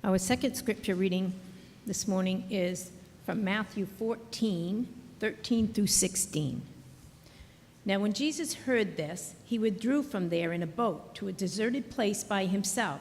Our second scripture reading this morning is from Matthew 14, 13 through 16. Now when Jesus heard this, he withdrew from there in a boat to a deserted place by himself.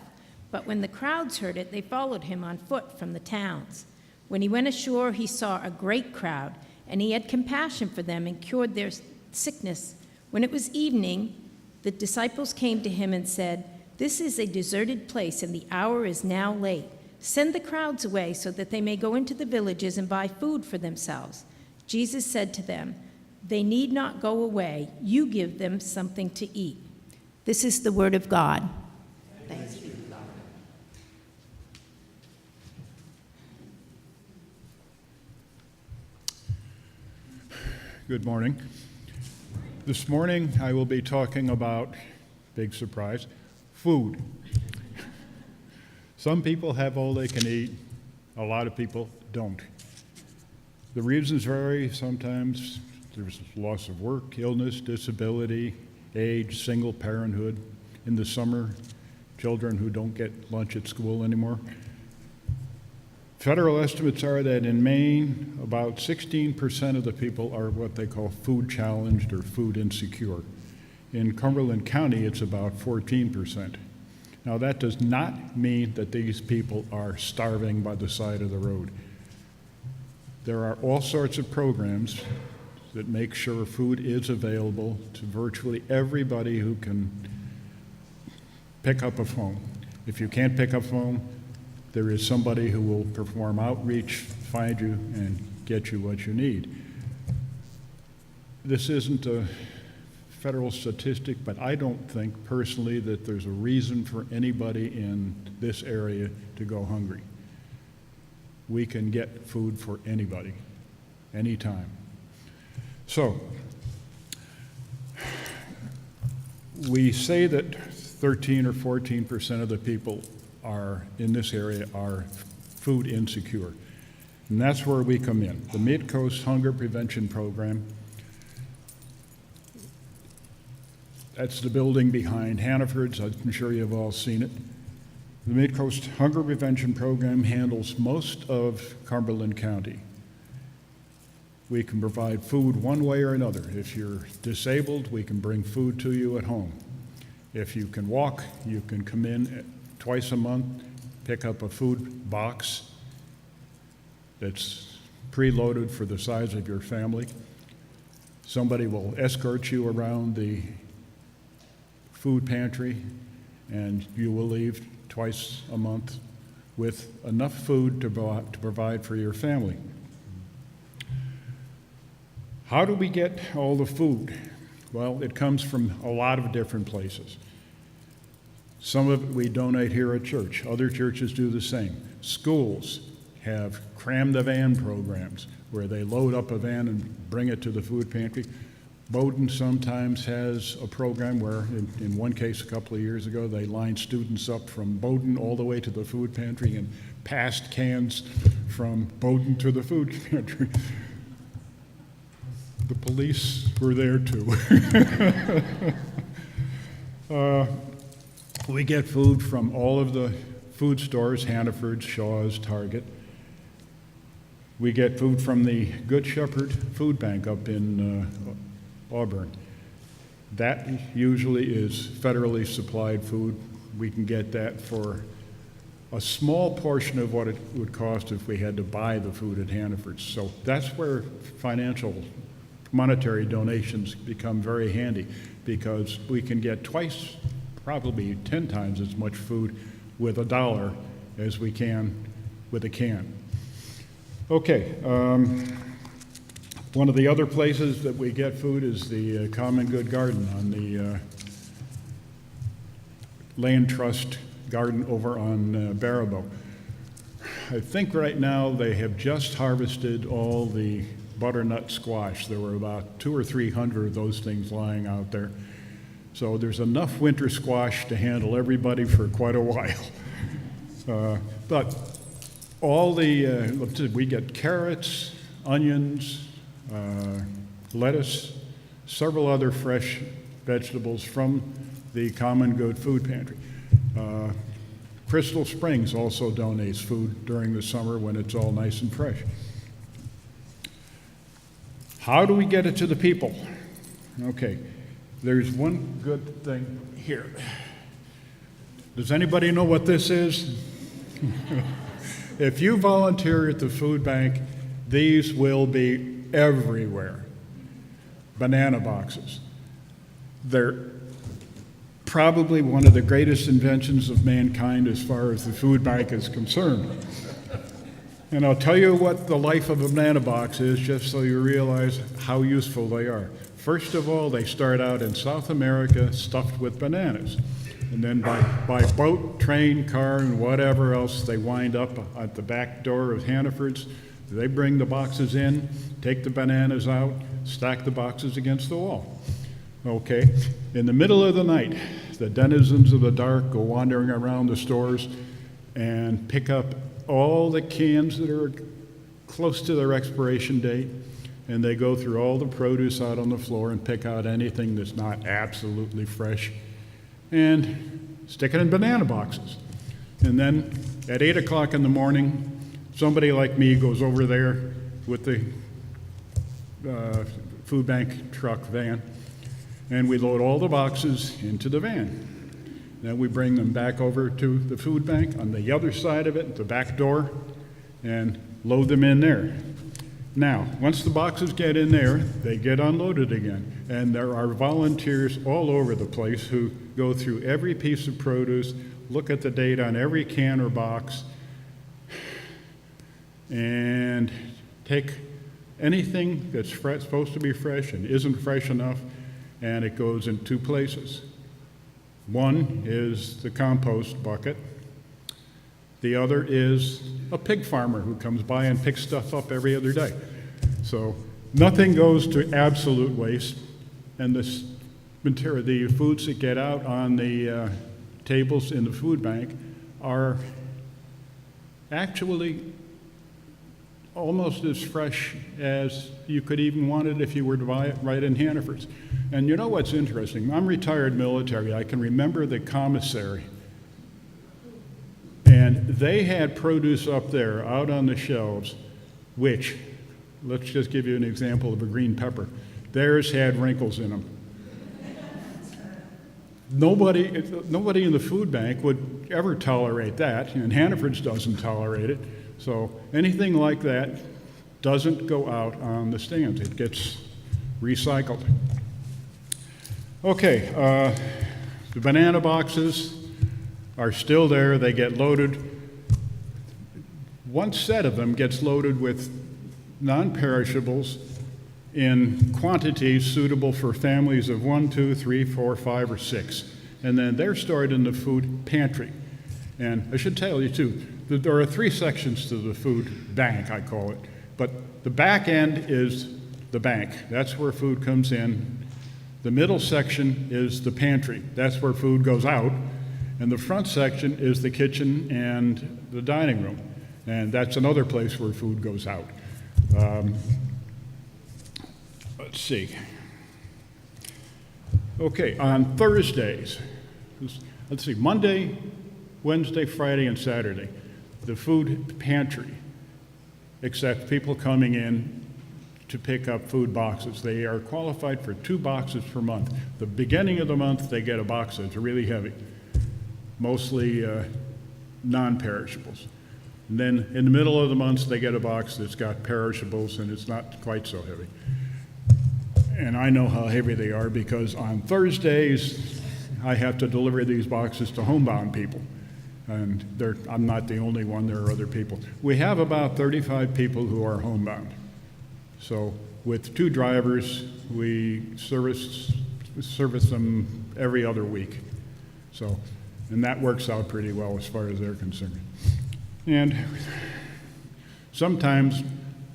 But when the crowds heard it, they followed him on foot from the towns. When he went ashore, he saw a great crowd, and he had compassion for them and cured their sickness. When it was evening, the disciples came to him and said, "This is a deserted place, and the hour is now late. Send the crowds away so that they may go into the villages and buy food for themselves." Jesus said to them, "They need not go away. You give them something to eat." This is the word of God. Thanks be to God. Good morning. This morning I will be talking about, big surprise, food. Some people have all they can eat, a lot of people don't. The reasons vary. Sometimes there's loss of work, illness, disability, age, single parenthood. In the summer, children who don't get lunch at school anymore. Federal estimates are that in Maine, about 16% of the people are what they call food challenged or food insecure. In Cumberland County, it's about 14%. Now, that does not mean that these people are starving by the side of the road. There are all sorts of programs that make sure food is available to virtually everybody who can pick up a phone. If you can't pick up a phone, there is somebody who will perform outreach, find you, and get you what you need. This isn't a federal statistic, but I don't think personally that there's a reason for anybody in this area to go hungry. We can get food for anybody, anytime. So, we say that 13 or 14% of the people in this area are food insecure. And that's where we come in. The Mid-Coast Hunger Prevention Program, that's the building behind Hannaford's. I'm sure you've all seen it. The Mid-Coast Hunger Prevention Program handles most of Cumberland County. We can provide food one way or another. If you're disabled, we can bring food to you at home. If you can walk, you can come in twice a month, pick up a food box that's preloaded for the size of your family. Somebody will escort you around the food pantry, and you will leave twice a month with enough food to provide for your family. How do we get all the food? Well, it comes from a lot of different places. Some of it we donate here at church. Other churches do the same. Schools have cram the van programs where they load up a van and bring it to the food pantry. Bowdoin sometimes has a program where, in one case a couple of years ago, they lined students up from Bowdoin all the way to the food pantry and passed cans from Bowdoin to the food pantry. The police were there too. We get food from all of the food stores, Hannaford's, Shaw's, Target. We get food from the Good Shepherd Food Bank up in Auburn. That usually is federally supplied food. We can get that for a small portion of what it would cost if we had to buy the food at Hannaford's. So that's where monetary donations become very handy, because we can get twice, probably 10 times as much food with $1 as we can with a can. Okay, one of the other places that we get food is the Common Good Garden on the Land Trust Garden over on Baraboo. I think right now they have just harvested all the butternut squash. There were about 200 or 300 of those things lying out there. So there's enough winter squash to handle everybody for quite a while. But all we get carrots, onions, lettuce, several other fresh vegetables from the Common Good Food Pantry. Crystal Springs also donates food during the summer when it's all nice and fresh. How do we get it to the people? Okay, there's one good thing here. Does anybody know what this is? If you volunteer at the food bank, these will be everywhere. Banana boxes. They're probably one of the greatest inventions of mankind as far as the food bank is concerned. And I'll tell you what the life of a banana box is, just so you realize how useful they are. First of all, they start out in South America stuffed with bananas. And then by boat, train, car, and whatever else, they wind up at the back door of Hannaford's. They bring the boxes in, take the bananas out, stack the boxes against the wall. Okay, in the middle of the night, the denizens of the dark go wandering around the stores and pick up all the cans that are close to their expiration date, and they go through all the produce out on the floor and pick out anything that's not absolutely fresh and stick it in banana boxes. And then at 8 o'clock in the morning, somebody like me goes over there with the food bank truck van, and we load all the boxes into the van. Then we bring them back over to the food bank on the other side of it, the back door, and load them in there. Now, once the boxes get in there, they get unloaded again. And there are volunteers all over the place who go through every piece of produce, look at the date on every can or box, and take anything that's supposed to be fresh and isn't fresh enough, and it goes in two places. One is the compost bucket. The other is a pig farmer who comes by and picks stuff up every other day. So nothing goes to absolute waste, and this material, the foods that get out on the tables in the food bank are actually almost as fresh as you could even want it if you were to buy it right in Hannaford's. And you know what's interesting? I'm retired military. I can remember the commissary. And they had produce up there out on the shelves, which, let's just give you an example of a green pepper. Theirs had wrinkles in them. Nobody in the food bank would ever tolerate that, and Hannaford's doesn't tolerate it. So anything like that doesn't go out on the stands. It gets recycled. Okay, the banana boxes are still there. They get loaded. One set of them gets loaded with non-perishables in quantities suitable for families of 1, 2, 3, 4, 5, or 6. And then they're stored in the food pantry. And I should tell you, too, that there are 3 sections to the food bank, I call it. But the back end is the bank. That's where food comes in. The middle section is the pantry. That's where food goes out. And the front section is the kitchen and the dining room. And that's another place where food goes out. Let's see. Okay, on Thursdays, let's see, Monday, Wednesday, Friday, and Saturday, the food pantry accepts people coming in to pick up food boxes. They are qualified for 2 boxes per month. The beginning of the month, they get a box that's really heavy, mostly non-perishables. And then in the middle of the month, they get a box that's got perishables, and it's not quite so heavy. And I know how heavy they are because on Thursdays, I have to deliver these boxes to homebound people. And I'm not the only one, there are other people. We have about 35 people who are homebound. So with 2 drivers, we service them every other week. So, and that works out pretty well as far as they're concerned. And sometimes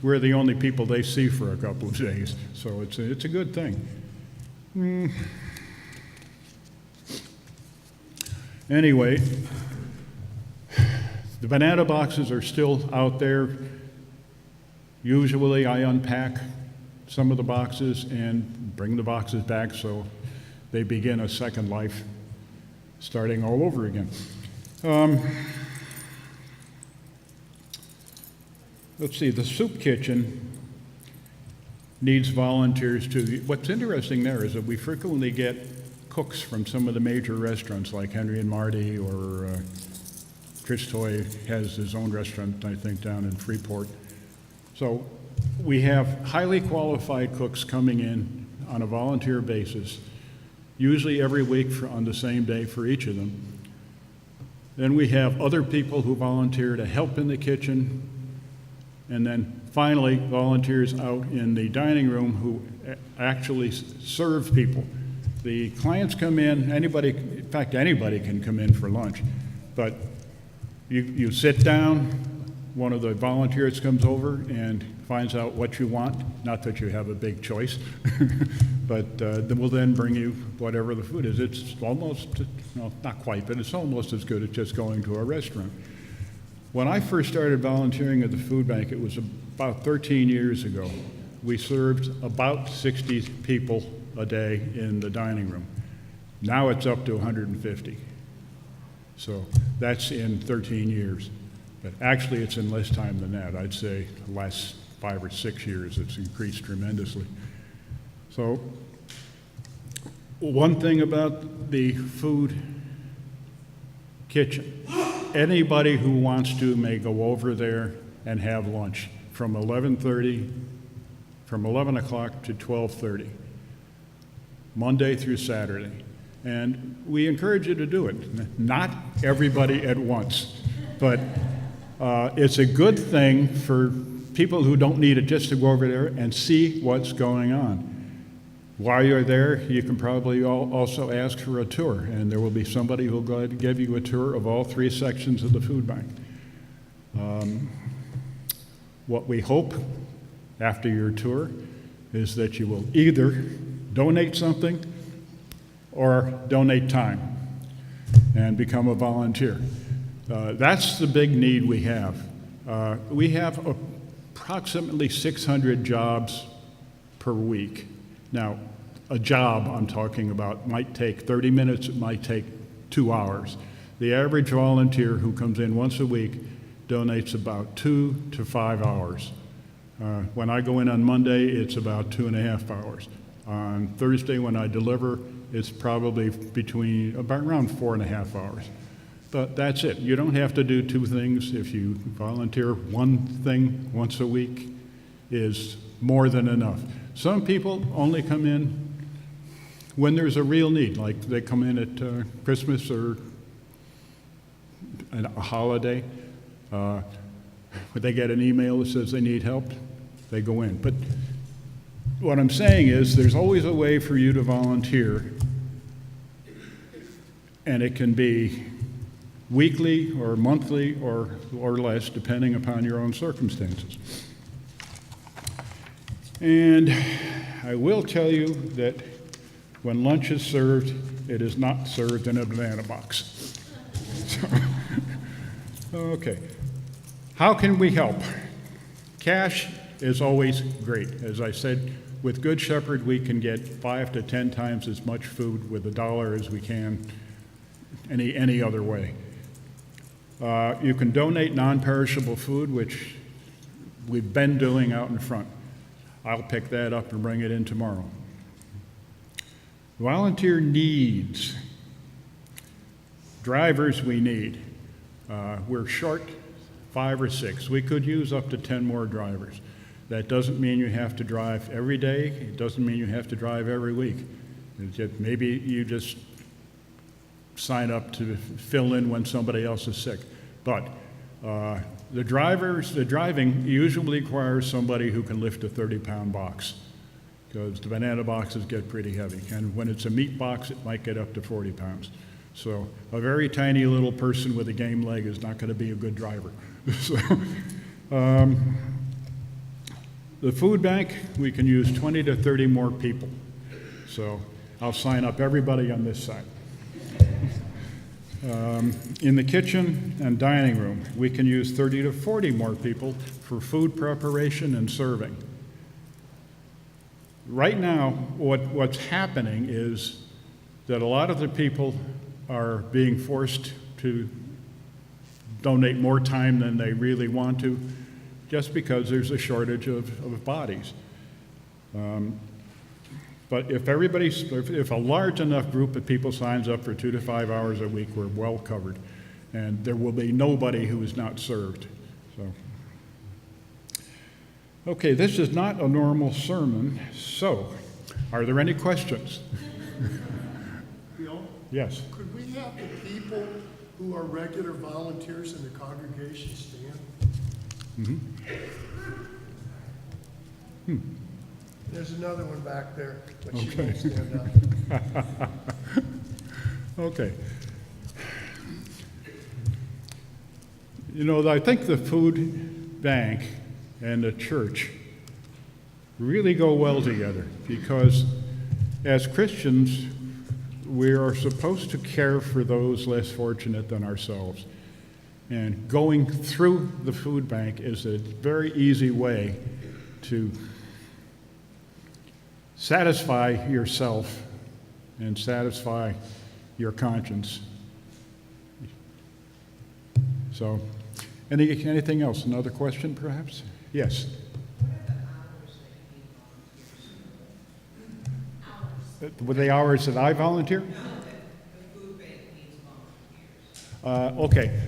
we're the only people they see for a couple of days, so it's a good thing. Anyway, the banana boxes are still out there. Usually I unpack some of the boxes and bring the boxes back so they begin a second life, starting all over again. Let's see, the soup kitchen needs volunteers too. What's interesting there is that we frequently get cooks from some of the major restaurants like Henry and Marty, or Chris Toy has his own restaurant, I think, down in Freeport. So we have highly qualified cooks coming in on a volunteer basis, usually every week on the same day for each of them. Then we have other people who volunteer to help in the kitchen, and then finally volunteers out in the dining room who actually serve people. The clients come in, in fact anybody can come in for lunch, but you sit down, one of the volunteers comes over and finds out what you want, not that you have a big choice, but they will then bring you whatever the food is. It's almost, well, not quite, but it's almost as good as just going to a restaurant. When I first started volunteering at the food bank, it was about 13 years ago. We served about 60 people a day in the dining room. Now it's up to 150. So that's in 13 years. But actually, it's in less time than that. I'd say the last 5 or 6 years, it's increased tremendously. So one thing about the food kitchen, anybody who wants to may go over there and have lunch from 11 o'clock to 12:30, Monday through Saturday. And we encourage you to do it. Not everybody at once, but it's a good thing for people who don't need it just to go over there and see what's going on. While you're there, you can probably also ask for a tour, and there will be somebody who will go ahead and give you a tour of all 3 sections of the food bank. What we hope after your tour is that you will either donate something or donate time and become a volunteer. That's the big need we have. We have approximately 600 jobs per week. Now, a job I'm talking about might take 30 minutes, it might take 2 hours. The average volunteer who comes in once a week donates about 2 to 5 hours. When I go in on Monday, it's about 2.5 hours. On Thursday, when I deliver, it's probably around 4.5 hours. But that's it. You don't have to do 2 things. If you volunteer 1 thing once a week is more than enough. Some people only come in when there's a real need, like they come in at Christmas or a holiday. When they get an email that says they need help, they go in. But what I'm saying is there's always a way for you to volunteer, and it can be weekly or monthly or less, depending upon your own circumstances. And I will tell you that when lunch is served, it is not served in a banana box. Okay. How can we help? Cash is always great. As I said, with Good Shepherd, we can get 5 to 10 times as much food with $1 as we can any other way. You can donate non-perishable food, which we've been doing out in front. I'll pick that up and bring it in tomorrow. Volunteer needs. Drivers we need. We're short 5 or 6. We could use up to 10 more drivers. That doesn't mean you have to drive every day. It doesn't mean you have to drive every week. Maybe you just sign up to fill in when somebody else is sick. But the driving usually requires somebody who can lift a 30-pound box, because the banana boxes get pretty heavy. And when it's a meat box, it might get up to 40 pounds. So a very tiny little person with a game leg is not going to be a good driver. So, the food bank, we can use 20 to 30 more people. So I'll sign up everybody on this side. In the kitchen and dining room, we can use 30 to 40 more people for food preparation and serving. Right now, what's happening is that a lot of the people are being forced to donate more time than they really want to, just because there's a shortage of bodies. But if if a large enough group of people signs up for 2 to 5 hours a week, we're well covered. And there will be nobody who is not served. So, okay, this is not a normal sermon, so are there any questions? Bill, Yes. could we have the people who are regular volunteers in the congregation stand? There's another one back there, but she won't stand up. Okay. You know, I think the food bank and the church really go well together, because as Christians, we are supposed to care for those less fortunate than ourselves. And going through the food bank is a very easy way to satisfy yourself and satisfy your conscience. So, anything else? Another question, perhaps? Yes. What are the hours that I volunteer? Okay.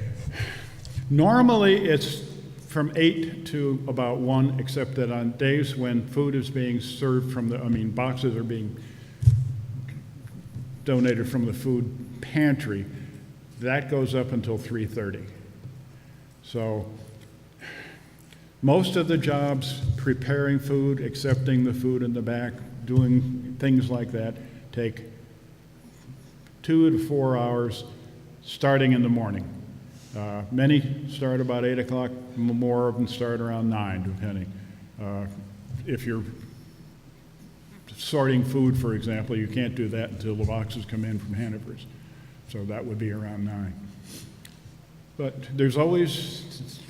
Normally, it's from 8 to about 1, except that on days when food is being served boxes are being donated from the food pantry, that goes up until 3:30. So most of the jobs, preparing food, accepting the food in the back, doing things like that, take 2 to 4 hours starting in the morning. Many start about 8 o'clock, more of them start around 9, depending. If you're sorting food, for example, you can't do that until the boxes come in from Hannaford's. So that would be around 9. But there's always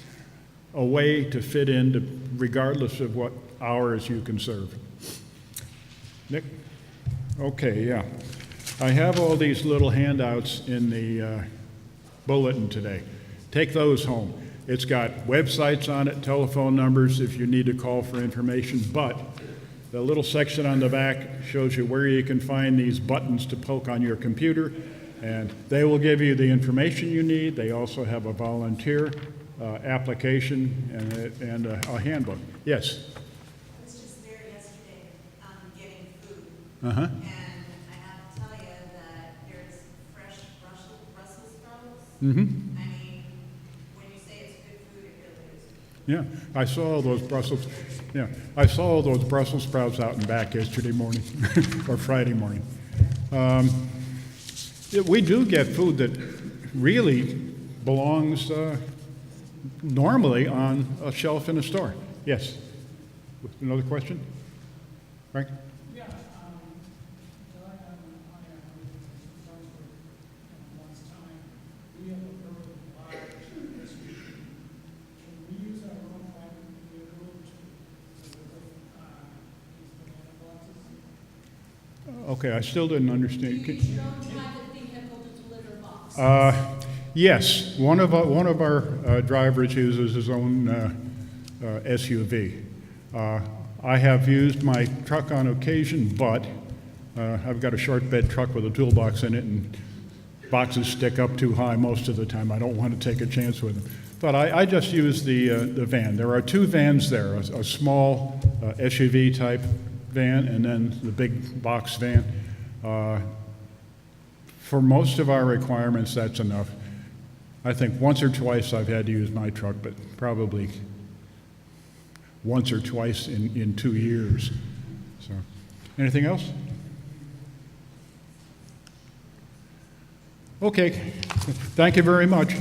a way to fit in, regardless of what hours you can serve. Nick? Okay, yeah. I have all these little handouts in the bulletin today. Take those home. It's got websites on it, telephone numbers if you need to call for information, but the little section on the back shows you where you can find these buttons to poke on your computer, and they will give you the information you need. They also have a volunteer application and a handbook. Yes? I was just there yesterday getting food. Uh-huh. And I have to tell you that there's fresh Brussels sprouts. Mm-hmm. I mean, when you say it's good food, it really is. Yeah, I saw all those Brussels. Yeah, I saw all those Brussels sprouts out and back yesterday morning or Friday morning. We do get food that really belongs normally on a shelf in a store. Yes. Another question? Frank? Yeah, July, I heard once time, we have a very large SUV. Can we use our own private vehicle to deliver these banana boxes? Okay, I still didn't understand. You use your own private vehicle to deliver boxes. Yes, one of our drivers uses his own SUV. I have used my truck on occasion, but I've got a short bed truck with a toolbox in it, and boxes stick up too high most of the time. I don't want to take a chance with them. But I just use the van. There are 2 vans there, a small SUV type van and then the big box van. For most of our requirements, that's enough. I think once or twice I've had to use my truck, but probably once or twice in 2 years. So, anything else? Okay, thank you very much.